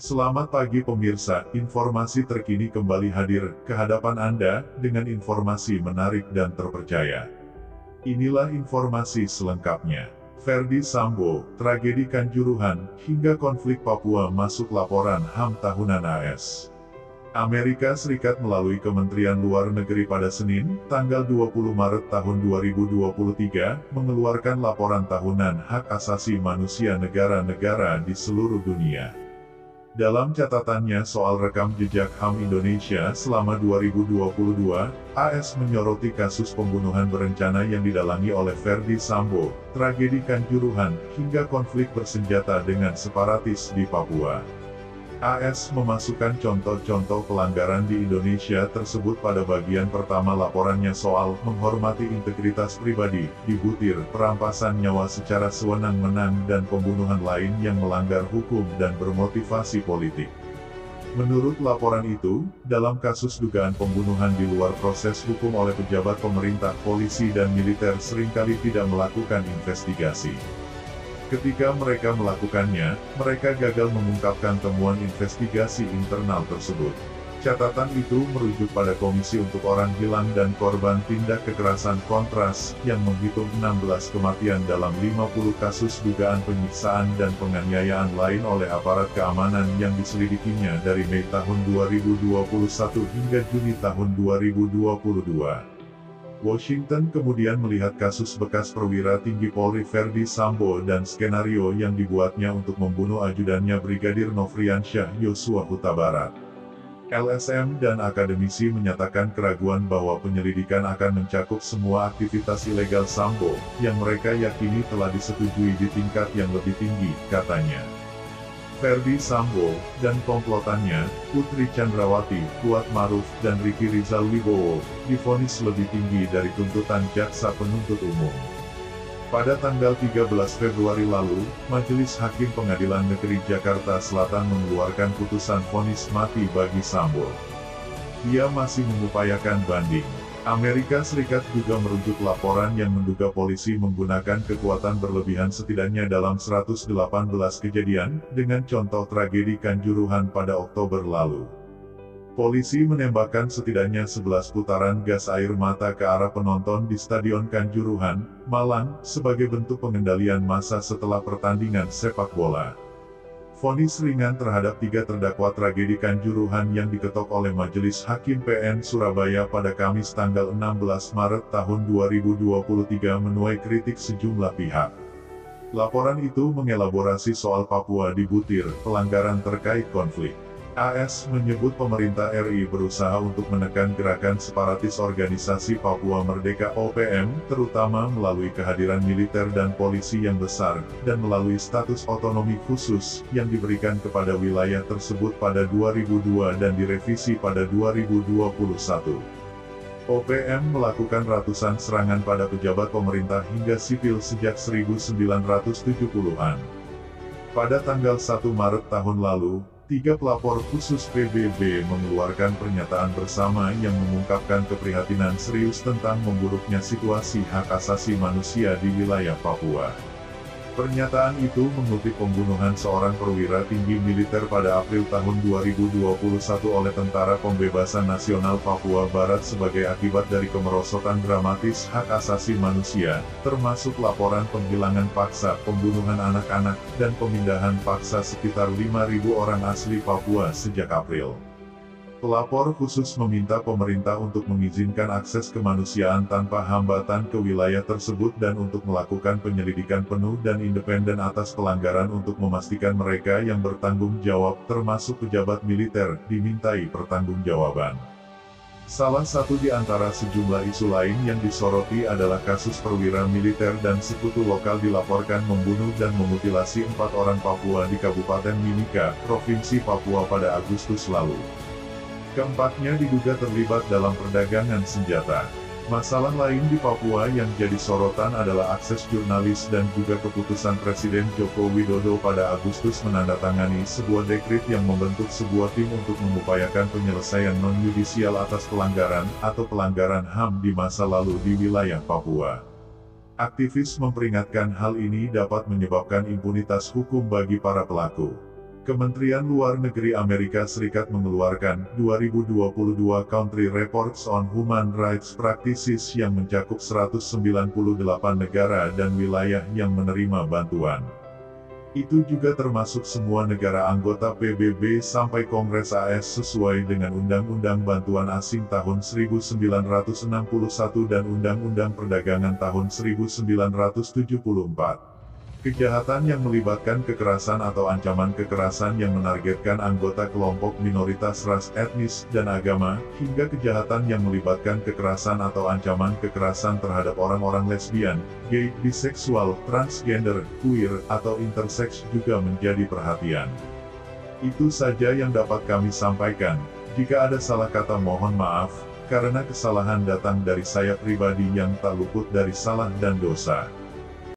Selamat pagi pemirsa, informasi terkini kembali hadir ke hadapan Anda dengan informasi menarik dan terpercaya. Inilah informasi selengkapnya. Ferdi Sambo, tragedi Kanjuruhan, hingga konflik Papua masuk laporan HAM tahunan AS. Amerika Serikat melalui Kementerian Luar Negeri pada Senin, tanggal 20 Maret tahun 2023, mengeluarkan laporan tahunan hak asasi manusia negara-negara di seluruh dunia. Dalam catatannya soal rekam jejak HAM Indonesia selama 2022, AS menyoroti kasus pembunuhan berencana yang didalangi oleh Ferdi Sambo, tragedi Kanjuruhan, hingga konflik bersenjata dengan separatis di Papua. AS memasukkan contoh-contoh pelanggaran di Indonesia tersebut pada bagian pertama laporannya soal menghormati integritas pribadi, di butir perampasan nyawa secara sewenang-wenang dan pembunuhan lain yang melanggar hukum dan bermotivasi politik. Menurut laporan itu, dalam kasus dugaan pembunuhan di luar proses hukum oleh pejabat pemerintah, polisi dan militer seringkali tidak melakukan investigasi. Ketika mereka melakukannya, mereka gagal mengungkapkan temuan investigasi internal tersebut. Catatan itu merujuk pada Komisi untuk Orang Hilang dan Korban Tindak Kekerasan Kontras, yang menghitung 16 kematian dalam 50 kasus dugaan penyiksaan dan penganiayaan lain oleh aparat keamanan yang diselidikinya dari Mei tahun 2021 hingga Juni tahun 2022. Washington kemudian melihat kasus bekas perwira tinggi Polri Ferdi Sambo dan skenario yang dibuatnya untuk membunuh ajudannya Brigadir Nofriansyah Yosua Huta Barat. LSM dan akademisi menyatakan keraguan bahwa penyelidikan akan mencakup semua aktivitas ilegal Sambo, yang mereka yakini telah disetujui di tingkat yang lebih tinggi, katanya. Ferdi Sambo dan komplotannya, Putri Chandrawati, Kuat Maruf, dan Ricky Rizal Wibowo, divonis lebih tinggi dari tuntutan jaksa penuntut umum. Pada tanggal 13 Februari lalu, Majelis Hakim Pengadilan Negeri Jakarta Selatan mengeluarkan putusan vonis mati bagi Sambo. Dia masih mengupayakan banding. Amerika Serikat juga merujuk laporan yang menduga polisi menggunakan kekuatan berlebihan setidaknya dalam 118 kejadian, dengan contoh tragedi Kanjuruhan pada Oktober lalu. Polisi menembakkan setidaknya 11 putaran gas air mata ke arah penonton di Stadion Kanjuruhan, Malang, sebagai bentuk pengendalian massa setelah pertandingan sepak bola. Vonis ringan terhadap 3 terdakwa tragedi Kanjuruhan yang diketok oleh Majelis Hakim PN Surabaya pada Kamis tanggal 16 Maret tahun 2023 menuai kritik sejumlah pihak. Laporan itu mengelaborasi soal Papua di butir pelanggaran terkait konflik. AS menyebut pemerintah RI berusaha untuk menekan gerakan separatis organisasi Papua Merdeka (OPM), terutama melalui kehadiran militer dan polisi yang besar, dan melalui status otonomi khusus, yang diberikan kepada wilayah tersebut pada 2002 dan direvisi pada 2021. OPM melakukan ratusan serangan pada pejabat pemerintah hingga sipil sejak 1970-an. Pada tanggal 1 Maret tahun lalu, 3 pelapor khusus PBB mengeluarkan pernyataan bersama yang mengungkapkan keprihatinan serius tentang memburuknya situasi hak asasi manusia di wilayah Papua. Pernyataan itu mengutip pembunuhan seorang perwira tinggi militer pada April tahun 2021 oleh Tentara Pembebasan Nasional Papua Barat sebagai akibat dari kemerosotan dramatis hak asasi manusia, termasuk laporan penghilangan paksa, pembunuhan anak-anak, dan pemindahan paksa sekitar 5.000 orang asli Papua sejak April. Pelapor khusus meminta pemerintah untuk mengizinkan akses kemanusiaan tanpa hambatan ke wilayah tersebut dan untuk melakukan penyelidikan penuh dan independen atas pelanggaran untuk memastikan mereka yang bertanggung jawab, termasuk pejabat militer, dimintai pertanggungjawaban. Salah satu di antara sejumlah isu lain yang disoroti adalah kasus perwira militer dan sekutu lokal dilaporkan membunuh dan memutilasi 4 orang Papua di Kabupaten Mimika, Provinsi Papua pada Agustus lalu. Keempatnya diduga terlibat dalam perdagangan senjata. Masalah lain di Papua yang jadi sorotan adalah akses jurnalis dan juga keputusan Presiden Joko Widodo pada Agustus menandatangani sebuah dekret yang membentuk sebuah tim untuk mengupayakan penyelesaian non-yudisial atas pelanggaran atau pelanggaran HAM di masa lalu di wilayah Papua. Aktivis memperingatkan hal ini dapat menyebabkan impunitas hukum bagi para pelaku. Kementerian Luar Negeri Amerika Serikat mengeluarkan 2022 Country Reports on Human Rights Practices yang mencakup 198 negara dan wilayah yang menerima bantuan. Itu juga termasuk semua negara anggota PBB sampai Kongres AS sesuai dengan Undang-Undang Bantuan Asing tahun 1961 dan Undang-Undang Perdagangan tahun 1974. Kejahatan yang melibatkan kekerasan atau ancaman kekerasan yang menargetkan anggota kelompok minoritas ras, etnis, dan agama, hingga kejahatan yang melibatkan kekerasan atau ancaman kekerasan terhadap orang-orang lesbian, gay, biseksual, transgender, queer, atau intersex juga menjadi perhatian. Itu saja yang dapat kami sampaikan. Jika ada salah kata mohon maaf, karena kesalahan datang dari saya pribadi yang tak luput dari salah dan dosa.